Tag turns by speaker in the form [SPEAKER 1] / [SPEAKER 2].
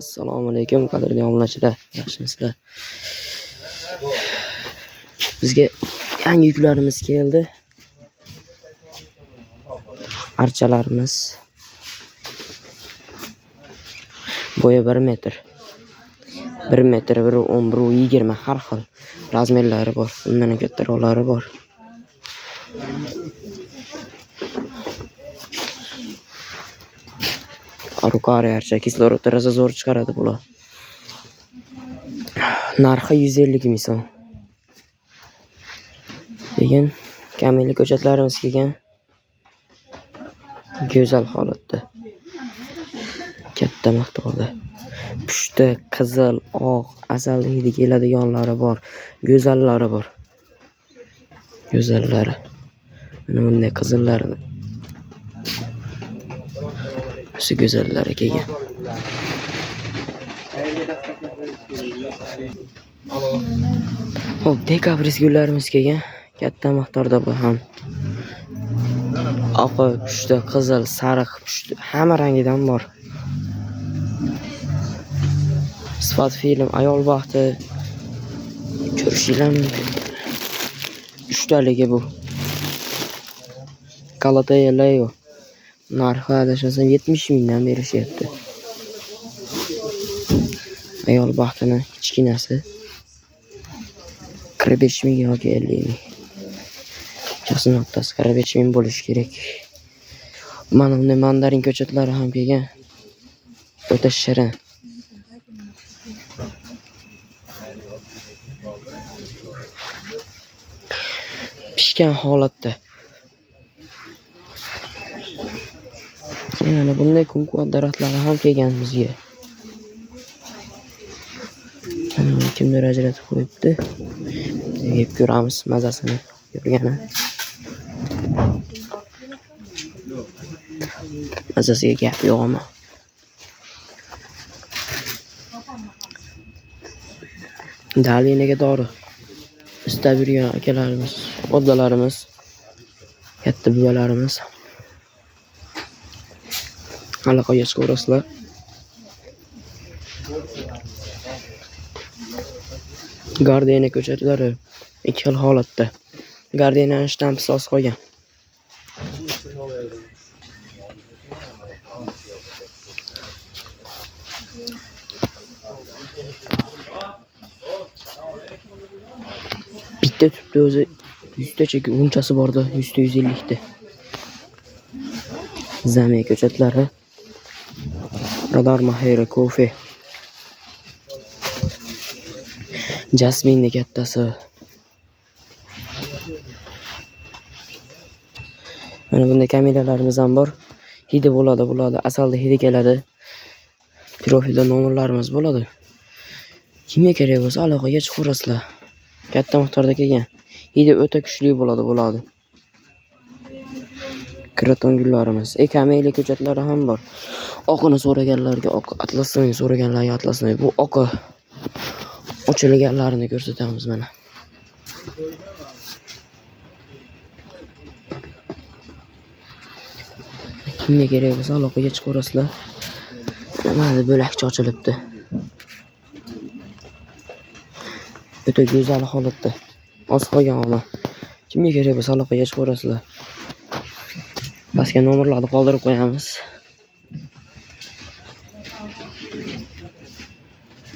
[SPEAKER 1] Assalomu alaykum qadrli obunachilar, yaxshimisizlar? Bizga yangi yuklarimiz keldi. Archalarimiz bo'yi 1 metr. 1 metr, 1.10, 1.20 har xil razmerlari bor. Bundan kattaroqlari bor. Arukari archa kislorodni rosa zo'r chiqaradi bular. Narxi 150 ming so'm. Degan kamilli ko'chatlarimiz kelgan. Go'zal holatda. Katta miqdorda. Pushti, qizil, oq, asal hidi keladiganlari bor. Go'zallari bor. Go'zallari. Mana bunday qizillari. Shu go'zallari kelgan. Hop, dekabris gullarimiz kelgan. Katta miqdorda bu ham. Oq, pushti, qizil, sariq, pushti, hamma rangidan bor. Sifat film ayol baxti ko'rishinglar mumkin. 3 taligi bu. Galata Leo. Narxi adashmasam 70 mingdan berishyapti. Ayol baxtini kichkinasi 45 ming yoki 50 ming. Chasi noktasi 45 ming bo'lishi kerak. Mana bunday mandarin ko'chatlari ham kelgan. O'ta shirin. Pishgan holatda. Yana bunday kunquvvat daraxtlari ham kelgan bizga. Kimdir ajratib qo'yibdi. Yeb ko'ramiz mazasini. Yurgani. Mazasiga gap yo'qmi? Dalinaga dori. Istab yurgan akalarimiz, oddalarimiz, katta buvalarimiz. Aloqaga chiqaverasizlar. Gardena ko'chatlari 2 xil holatda. Gardenaning shtampi soz qolgan. Bitta tupda o'zi 100 tacha unchasi borda, 100-150 ta. Zame ko'chatlari. Radar Mahira Kofe. Jasminning kattasi. Mana bunday kameralarimiz ham bor. Hidi bo'ladi. Asalda hidi keladi. Profilda nomerlarimiz bo'ladi. Kimga kerak bo'lsa aloqaga chiqaverasizlar. Katta miqdorda kelgan. Hidi o'ta kuchli bo'ladi. Kraton gullarimiz. Kameli ko'chatlari ham bor. Oqini so'raganlarga oq, atlasini so'raganlarga atlasini. Bu oqi ochilganlarini ko'rsatamiz mana. Kimga kerak bo'lsa aloqaga chiqaverasizlar. Mana bo'lakcha ochilibdi. O'ta go'zal holatda. Oz qolgan ona. Kimga kerak bo'lsa aloqaga chiqaverasizlar. Pastga nomerlarni qoldirib qo'yamiz.